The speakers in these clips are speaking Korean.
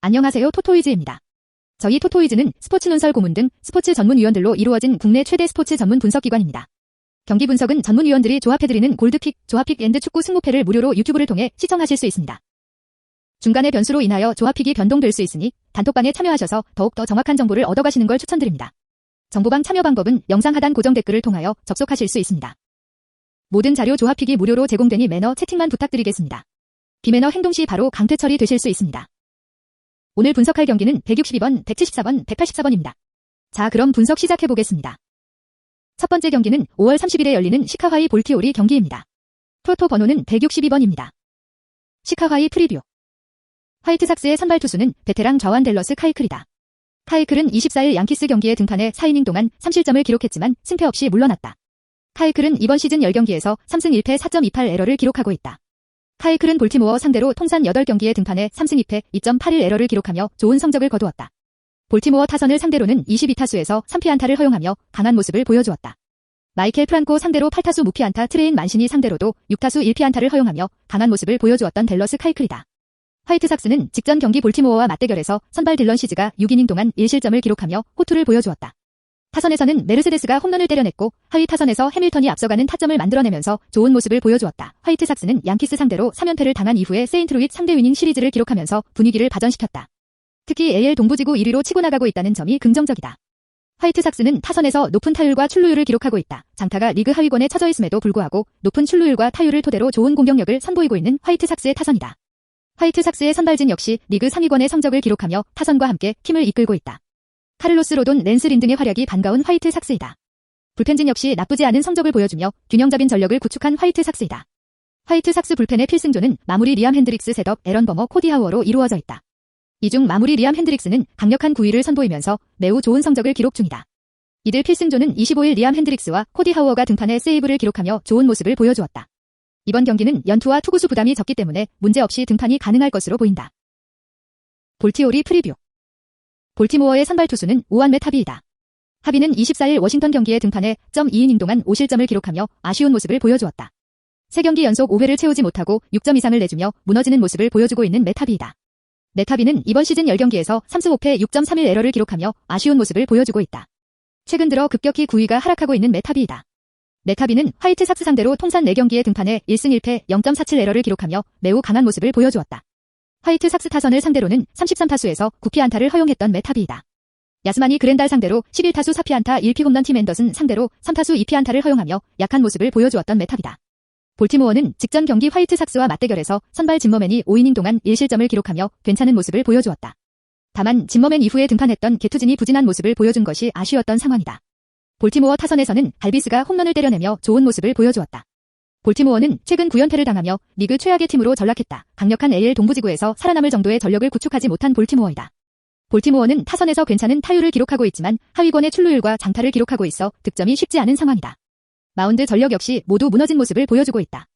안녕하세요, 토토이즈입니다. 저희 토토이즈는 스포츠 논설 고문 등 스포츠 전문위원들로 이루어진 국내 최대 스포츠 전문 분석기관입니다. 경기 분석은 전문위원들이 조합해드리는 골드픽, 조합픽 앤드 축구 승무패를 무료로 유튜브를 통해 시청하실 수 있습니다. 중간의 변수로 인하여 조합픽이 변동될 수 있으니 단톡방에 참여하셔서 더욱더 정확한 정보를 얻어가시는 걸 추천드립니다. 정보방 참여 방법은 영상 하단 고정 댓글을 통하여 접속하실 수 있습니다. 모든 자료 조합픽이 무료로 제공되니 매너 채팅만 부탁드리겠습니다. 비매너 행동 시 바로 강퇴 처리되실 수 있습니다. 오늘 분석할 경기는 162번, 174번, 184번입니다. 자, 그럼 분석 시작해보겠습니다. 첫 번째 경기는 5월 30일에 열리는 시카와이 볼티오리 경기입니다. 프로토 번호는 162번입니다. 시카와이 프리뷰. 화이트삭스의 선발 투수는 베테랑 좌완 댈러스 카이클이다. 카이클은 24일 양키스 경기에 등판해 4이닝 동안 3실점을 기록했지만 승패 없이 물러났다. 카이클은 이번 시즌 10경기에서 3승 1패 4.28 에러를 기록하고 있다. 카이클은 볼티모어 상대로 통산 8경기에 등판해 3승 2패 2.81 에러를 기록하며 좋은 성적을 거두었다. 볼티모어 타선을 상대로는 22타수에서 3피안타를 허용하며 강한 모습을 보여주었다. 마이켈 프란코 상대로 8타수 무피안타 트레인 만시니 상대로도 6타수 1피안타를 허용하며 강한 모습을 보여주었던 댈러스 카이클이다. 화이트삭스는 직전 경기 볼티모어와 맞대결에서 선발 딜런 시즈가 6이닝 동안 1실점을 기록하며 호투를 보여주었다. 타선에서는 메르세데스가 홈런을 때려냈고 하위 타선에서 해밀턴이 앞서가는 타점을 만들어내면서 좋은 모습을 보여주었다. 화이트삭스는 양키스 상대로 3연패를 당한 이후에 세인트루잇 3대 위닝 시리즈를 기록하면서 분위기를 반전시켰다. 특히 AL 동부지구 1위로 치고 나가고 있다는 점이 긍정적이다. 화이트삭스는 타선에서 높은 타율과 출루율을 기록하고 있다. 장타가 리그 하위권에 처져 있음에도 불구하고 높은 출루율과 타율을 토대로 좋은 공격력을 선보이고 있는 화이트삭스의 타선이다. 화이트삭스의 선발진 역시 리그 상위권의 성적을 기록하며 타선과 함께 팀을 이끌고 있다. 카를로스 로돈, 랜스 린 등의 활약이 반가운 화이트삭스이다. 불펜진 역시 나쁘지 않은 성적을 보여주며 균형잡인 전력을 구축한 화이트삭스이다. 화이트삭스 불펜의 필승조는 마무리 리암 핸드릭스 셋업, 에런 버머, 코디 하우어로 이루어져 있다. 이 중 마무리 리암 핸드릭스는 강력한 구위를 선보이면서 매우 좋은 성적을 기록 중이다. 이들 필승조는 25일 리암 핸드릭스와 코디 하우어가 등판해 세이브를 기록하며 좋은 모습을 보여주었다. 이번 경기는 연투와 투구수 부담이 적기 때문에 문제없이 등판이 가능할 것으로 보인다. 볼티오리 프리뷰. 볼티모어의 선발 투수는 오완 메타비이다. 하비는 24일 워싱턴 경기에 등판해 2이닝 동안 5실점을 기록하며 아쉬운 모습을 보여주었다. 3경기 연속 5회를 채우지 못하고 6점 이상을 내주며 무너지는 모습을 보여주고 있는 메타비이다. 메타비는 이번 시즌 10경기에서 3승 5패 6.31 에러를 기록하며 아쉬운 모습을 보여주고 있다. 최근 들어 급격히 구위가 하락하고 있는 메타비이다. 메타비는 화이트삭스 상대로 통산 4경기에 등판해 1승 1패 0.47 에러를 기록하며 매우 강한 모습을 보여주었다. 화이트삭스 타선을 상대로는 33타수에서 9피안타를 허용했던 메타비이다. 야스마니 그랜달 상대로 11타수 4피안타 1피 홈런 팀 앤더슨 상대로 3타수 2피안타를 허용하며 약한 모습을 보여주었던 메타비다. 볼티모어는 직전 경기 화이트삭스와 맞대결에서 선발 짐머맨이 5이닝 동안 1실점을 기록하며 괜찮은 모습을 보여주었다. 다만 짐머맨 이후에 등판했던 게투진이 부진한 모습을 보여준 것이 아쉬웠던 상황이다. 볼티모어 타선에서는 갈비스가 홈런을 때려내며 좋은 모습을 보여주었다. 볼티모어는 최근 9연패를 당하며 리그 최악의 팀으로 전락했다. 강력한 AL 동부지구에서 살아남을 정도의 전력을 구축하지 못한 볼티모어이다. 볼티모어는 타선에서 괜찮은 타율을 기록하고 있지만 하위권의 출루율과 장타를 기록하고 있어 득점이 쉽지 않은 상황이다. 마운드 전력 역시 모두 무너진 모습을 보여주고 있다.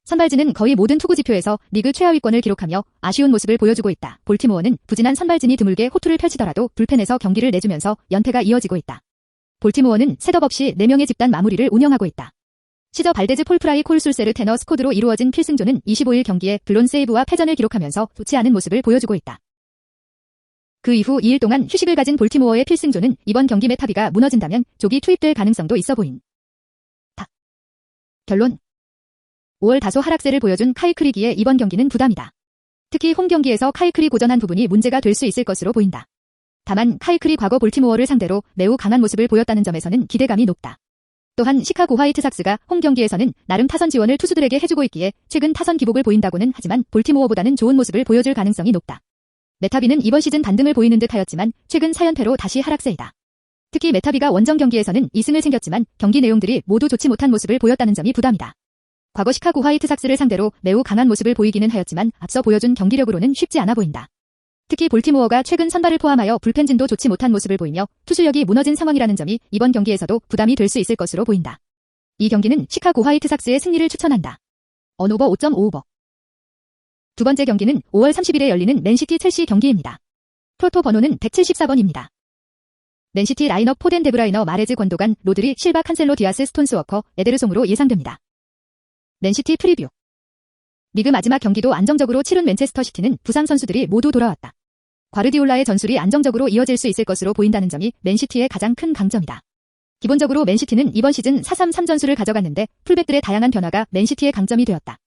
선발진은 거의 모든 투구 지표에서 리그 최하위권을 기록하며 아쉬운 모습을 보여주고 있다. 볼티모어는 부진한 선발진이 드물게 호투를 펼치더라도 불펜에서 경기를 내주면서 연패가 이어지고 있다. 볼티모어는 셋업 없이 4명의 집단 마무리를 운영하고 있다. 시저 발데즈 폴프라이 콜술세르 테너 스코드로 이루어진 필승조는 25일 경기에 블론 세이브와 패전을 기록하면서 좋지 않은 모습을 보여주고 있다. 그 이후 2일 동안 휴식을 가진 볼티모어의 필승조는 이번 경기 메타비가 무너진다면 조기 투입될 가능성도 있어 보인다. 결론. 5월 다소 하락세를 보여준 카이클이기에 이번 경기는 부담이다. 특히 홈 경기에서 카이클이 고전한 부분이 문제가 될 수 있을 것으로 보인다. 다만 카이클이 과거 볼티모어를 상대로 매우 강한 모습을 보였다는 점에서는 기대감이 높다. 또한 시카고 화이트삭스가 홈 경기에서는 나름 타선 지원을 투수들에게 해주고 있기에 최근 타선 기복을 보인다고는 하지만 볼티모어보다는 좋은 모습을 보여줄 가능성이 높다. 메타비는 이번 시즌 반등을 보이는 듯 하였지만 최근 4연패로 다시 하락세이다. 특히 메타비가 원정 경기에서는 2승을 챙겼지만 경기 내용들이 모두 좋지 못한 모습을 보였다는 점이 부담이다. 과거 시카고 화이트삭스를 상대로 매우 강한 모습을 보이기는 하였지만 앞서 보여준 경기력으로는 쉽지 않아 보인다. 특히 볼티모어가 최근 선발을 포함하여 불펜진도 좋지 못한 모습을 보이며 투수력이 무너진 상황이라는 점이 이번 경기에서도 부담이 될 수 있을 것으로 보인다. 이 경기는 시카고 화이트삭스의 승리를 추천한다. 언오버 5.5오버. 두 번째 경기는 5월 30일에 열리는 맨시티 첼시 경기입니다. 프로토 번호는 174번입니다. 맨시티 라인업 포덴 데브라이너 마레즈 권도간 로드리 실바 칸셀로 디아스 스톤스 워커 에데르송으로 예상됩니다. 맨시티 프리뷰. 리그 마지막 경기도 안정적으로 치른 맨체스터 시티는 부상 선수들이 모두 돌아왔다. 과르디올라의 전술이 안정적으로 이어질 수 있을 것으로 보인다는 점이 맨시티의 가장 큰 강점이다. 기본적으로 맨시티는 이번 시즌 4-3-3 전술을 가져갔는데 풀백들의 다양한 변화가 맨시티의 강점이 되었다.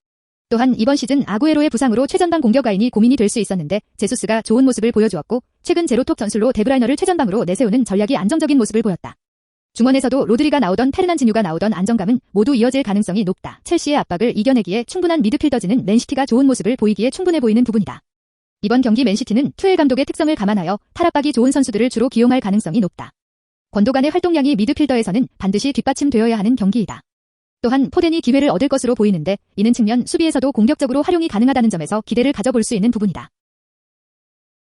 또한 이번 시즌 아구에로의 부상으로 최전방 공격 라인이 고민이 될 수 있었는데 제수스가 좋은 모습을 보여주었고 최근 제로톱 전술로 데브라이너를 최전방으로 내세우는 전략이 안정적인 모습을 보였다. 중원에서도 로드리가 나오던 페르난지뉴가 나오던 안정감은 모두 이어질 가능성이 높다. 첼시의 압박을 이겨내기에 충분한 미드필더진은 맨시티가 좋은 모습을 보이기에 충분해 보이는 부분이다. 이번 경기 맨시티는 투엘 감독의 특성을 감안하여 탈압박이 좋은 선수들을 주로 기용할 가능성이 높다. 권도간의 활동량이 미드필더에서는 반드시 뒷받침되어야 하는 경기이다. 또한 포덴이 기회를 얻을 것으로 보이는데 이는 측면 수비에서도 공격적으로 활용이 가능하다는 점에서 기대를 가져볼 수 있는 부분이다.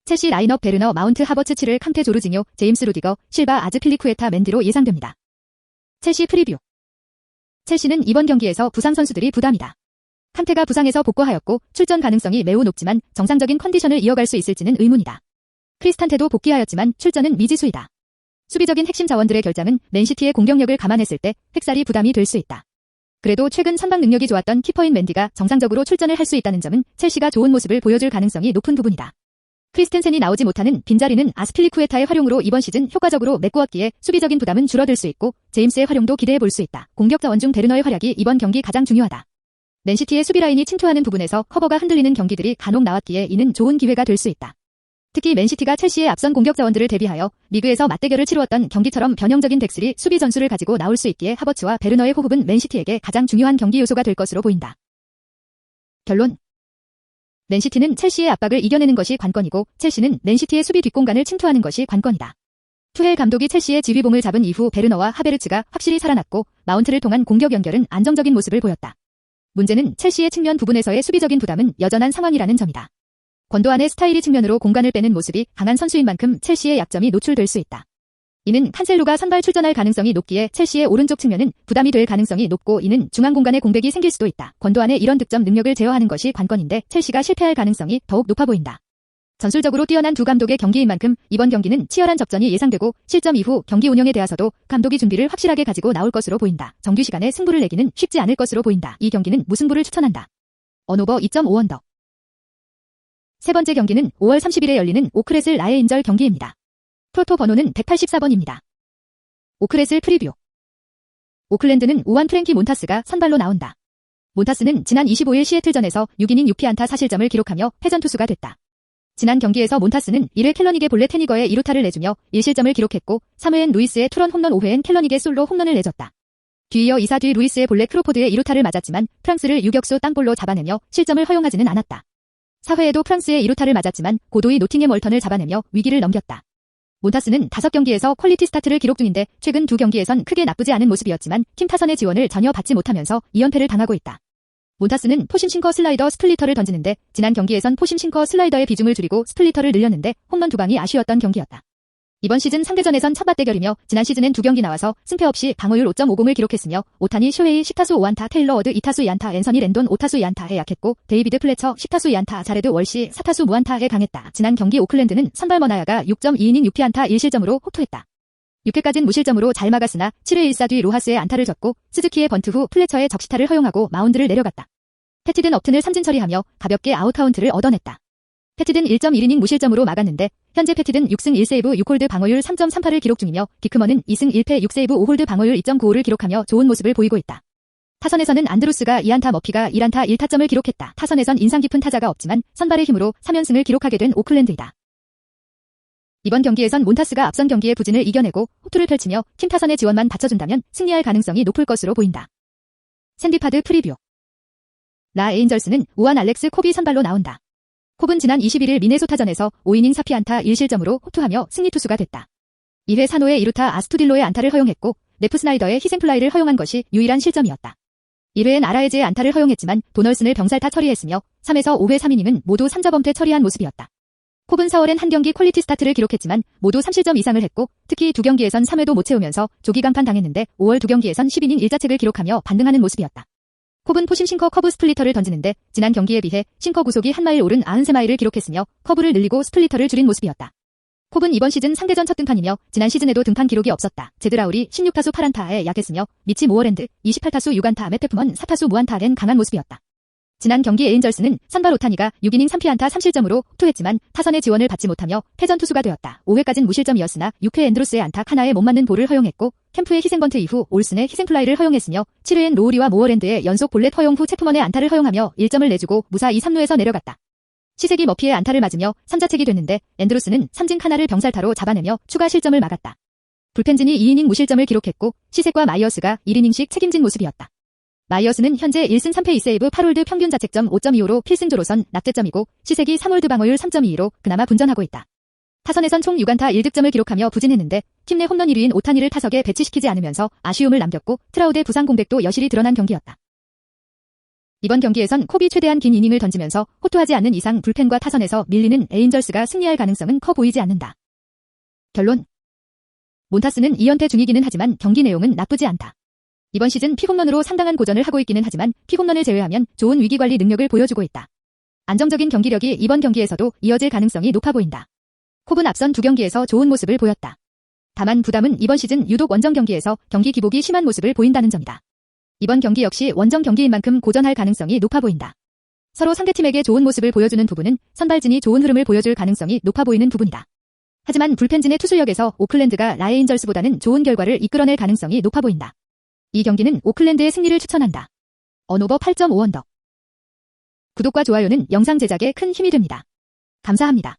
첼시 라인업 베르너, 마운트, 하버츠, 치를, 칸테, 조르지뇨, 제임스 루디거, 실바, 아즈필리쿠에타, 맨디로 예상됩니다. 첼시 프리뷰. 첼시는 이번 경기에서 부상 선수들이 부담이다. 칸테가 부상에서 복구하였고 출전 가능성이 매우 높지만 정상적인 컨디션을 이어갈 수 있을지는 의문이다. 크리스탄테도 복귀하였지만 출전은 미지수이다. 수비적인 핵심 자원들의 결장은 맨시티의 공격력을 감안했을 때 획살이 부담이 될 수 있다. 그래도 최근 선방 능력이 좋았던 키퍼인 맨디가 정상적으로 출전을 할 수 있다는 점은 첼시가 좋은 모습을 보여줄 가능성이 높은 부분이다. 크리스텐센이 나오지 못하는 빈자리는 아스필리쿠에타의 활용으로 이번 시즌 효과적으로 메꾸었기에 수비적인 부담은 줄어들 수 있고 제임스의 활용도 기대해 볼 수 있다. 공격 자원 중 베르너의 활약이 이번 경기 가장 중요하다. 맨시티의 수비 라인이 침투하는 부분에서 커버가 흔들리는 경기들이 간혹 나왔기에 이는 좋은 기회가 될 수 있다. 특히 맨시티가 첼시의 앞선 공격 자원들을 대비하여 리그에서 맞대결을 치루었던 경기처럼 변형적인 백스리 수비 전술을 가지고 나올 수 있기에 하버츠와 베르너의 호흡은 맨시티에게 가장 중요한 경기 요소가 될 것으로 보인다. 결론. 맨시티는 첼시의 압박을 이겨내는 것이 관건이고 첼시는 맨시티의 수비 뒷공간을 침투하는 것이 관건이다. 투헬 감독이 첼시의 지휘봉을 잡은 이후 베르너와 하베르츠가 확실히 살아났고 마운트를 통한 공격 연결은 안정적인 모습을 보였다. 문제는 첼시의 측면 부분에서의 수비적인 부담은 여전한 상황이라는 점이다. 권도안의 스타일이 측면으로 공간을 빼는 모습이 강한 선수인 만큼 첼시의 약점이 노출될 수 있다. 이는 칸셀루가 선발 출전할 가능성이 높기에 첼시의 오른쪽 측면은 부담이 될 가능성이 높고 이는 중앙 공간에 공백이 생길 수도 있다. 권도안의 이런 득점 능력을 제어하는 것이 관건인데 첼시가 실패할 가능성이 더욱 높아 보인다. 전술적으로 뛰어난 두 감독의 경기인 만큼 이번 경기는 치열한 접전이 예상되고 실점 이후 경기 운영에 대해서도 감독이 준비를 확실하게 가지고 나올 것으로 보인다. 정규 시간에 승부를 내기는 쉽지 않을 것으로 보인다. 이 경기는 무승부를 추천한다. 언오버 2.5언더. 세 번째 경기는 5월 30일에 열리는 오크레슬 라에인절 경기입니다. 프로토 번호는 184번입니다. 오크레슬 프리뷰. 오클랜드는 우완 프랭키 몬타스가 선발로 나온다. 몬타스는 지난 25일 시애틀전에서 6이닝 6피안타 4실점을 기록하며 패전 투수가 됐다. 지난 경기에서 몬타스는 1회 켈러닉의 볼넷 테니거에 2루타를 내주며 1실점을 기록했고 3회엔 루이스의 투런 홈런 5회엔 켈러닉의 솔로 홈런을 내줬다. 뒤이어 2사 뒤 루이스의 볼넷 크로포드의 2루타를 맞았지만 프랑스를 유격수 땅볼로 잡아내며 실점을 허용하지는 않았다. 4회에도 프랑스의 2루타를 맞았지만 고도의 노팅햄 월턴을 잡아내며 위기를 넘겼다. 몬타스는 5경기에서 퀄리티 스타트를 기록 중인데 최근 2경기에선 크게 나쁘지 않은 모습이었지만 팀 타선의 지원을 전혀 받지 못하면서 2연패를 당하고 있다. 몬타스는 포심 싱커 슬라이더 스플리터를 던지는데 지난 경기에선 포심 싱커 슬라이더의 비중을 줄이고 스플리터를 늘렸는데 홈런 2방이 아쉬웠던 경기였다. 이번 시즌 상대전에선 첫 맞대결이며 지난 시즌엔 2경기 나와서 승패 없이 방어율 5.50을 기록했으며 오타니 쇼헤이 10타수 5안타 테일러 어드 2타수 2안타 앤서니 랜돈 5타수 2안타에 약했고 데이비드 플래처 10타수 2안타 자레드 월시 4타수 무안타에 강했다. 지난 경기 오클랜드는 선발 머나야가 6.2이닝 6피안타 1실점으로 호투했다. 6회까진 무실점으로 잘 막았으나 7회 1사 뒤 로하스의 안타를 졌고 스즈키의 번트 후 플래처의 적시타를 허용하고 마운드를 내려갔다. 패티든 업튼을 삼진 처리하며 가볍게 아웃카운트를 얻어냈다. 패티든 1.1이닝 무실점으로 막았는데 현재 패티든 6승 1세이브 6홀드 방어율 3.38을 기록 중이며 디크먼은 2승 1패 6세이브 5홀드 방어율 2.95를 기록하며 좋은 모습을 보이고 있다. 타선에서는 안드루스가 2안타 머피가 1안타 1타점을 기록했다. 타선에선 인상 깊은 타자가 없지만 선발의 힘으로 3연승을 기록하게 된 오클랜드이다. 이번 경기에선 몬타스가 앞선 경기의 부진을 이겨내고 호투를 펼치며 팀 타선의 지원만 받쳐준다면 승리할 가능성이 높을 것으로 보인다. 샌디파드 프리뷰. 라에인절스는 우한 알렉스 콥이 선발로 나온다. 콥은 지난 21일 미네소타전에서 5이닝 4피안타 1실점으로 호투하며 승리 투수가 됐다. 2회 산호의 2루타 아스투딜로의 안타를 허용했고 네프 스나이더의 희생플라이를 허용한 것이 유일한 실점이었다. 1회엔 아라에즈의 안타를 허용했지만 도널슨을 병살타 처리했으며 3에서 5회 3이닝은 모두 3자범퇴 처리한 모습이었다. 콥은 4월엔 한 경기 퀄리티 스타트를 기록했지만 모두 3실점 이상을 했고 특히 2경기에선 3회도 못 채우면서 조기 강판 당했는데 5월 2경기에선 10이닝 1자책을 기록하며 반등하는 모습이었다. 콥은 포심 싱커 커브 스플리터를 던지는데 지난 경기에 비해 싱커 구속이 한 마일 오른 93마일을 기록했으며 커브를 늘리고 스플리터를 줄인 모습이었다. 콥은 이번 시즌 상대전 첫 등판이며 지난 시즌에도 등판 기록이 없었다. 제드라울이 16타수 8안타에 약했으며 미치 모어랜드 28타수 6안타 맷 페프먼 4타수 무안타엔 강한 모습이었다. 지난 경기 에인절스는 선발 오타니가 6이닝 3피안타 3실점으로 투했지만 타선의 지원을 받지 못하며 패전 투수가 되었다. 5회까진 무실점이었으나 6회 앤드루스의 안타 하나에 못 맞는 볼을 허용했고 캠프의 희생번트 이후 올슨의 희생플라이를 허용했으며 7회엔 로우리와 모어랜드의 연속 볼넷 허용 후 체프먼의 안타를 허용하며 1점을 내주고 무사 2, 3루에서 내려갔다. 시색이 머피의 안타를 맞으며 3자책이 됐는데 앤드루스는 삼진 카나를 병살타로 잡아내며 추가 실점을 막았다. 불펜진이 2이닝 무실점을 기록했고 시색과 마이어스가 1이닝씩 책임진 모습이었다. 마이어스는 현재 1승 3패 2세이브 8홀드 평균 자책점 5.25로 필승조로선 낙제점이고 시색이 3홀드 방어율 3.22로 그나마 분전하고 있다. 타선에선 총 6안타 1득점을 기록하며 부진했는데 팀 내 홈런 1위인 오타니를 타석에 배치시키지 않으면서 아쉬움을 남겼고 트라우드의 부상 공백도 여실히 드러난 경기였다. 이번 경기에선 콥이 최대한 긴 이닝을 던지면서 호투하지 않는 이상 불펜과 타선에서 밀리는 에인절스가 승리할 가능성은 커 보이지 않는다. 결론. 몬타스는 2연패 중이기는 하지만 경기 내용은 나쁘지 않다. 이번 시즌 피홈런으로 상당한 고전을 하고 있기는 하지만 피홈런을 제외하면 좋은 위기관리 능력을 보여주고 있다. 안정적인 경기력이 이번 경기에서도 이어질 가능성이 높아 보인다. 콥은 앞선 2경기에서 좋은 모습을 보였다. 다만 부담은 이번 시즌 유독 원정 경기에서 경기 기복이 심한 모습을 보인다는 점이다. 이번 경기 역시 원정 경기인 만큼 고전할 가능성이 높아 보인다. 서로 상대팀에게 좋은 모습을 보여주는 부분은 선발진이 좋은 흐름을 보여줄 가능성이 높아 보이는 부분이다. 하지만 불펜진의 투수력에서 오클랜드가 라에인절스보다는 좋은 결과를 이끌어낼 가능성이 높아 보인다. 이 경기는 오클랜드의 승리를 추천한다. 언오버 8.5언더. 구독과 좋아요는 영상 제작에 큰 힘이 됩니다. 감사합니다.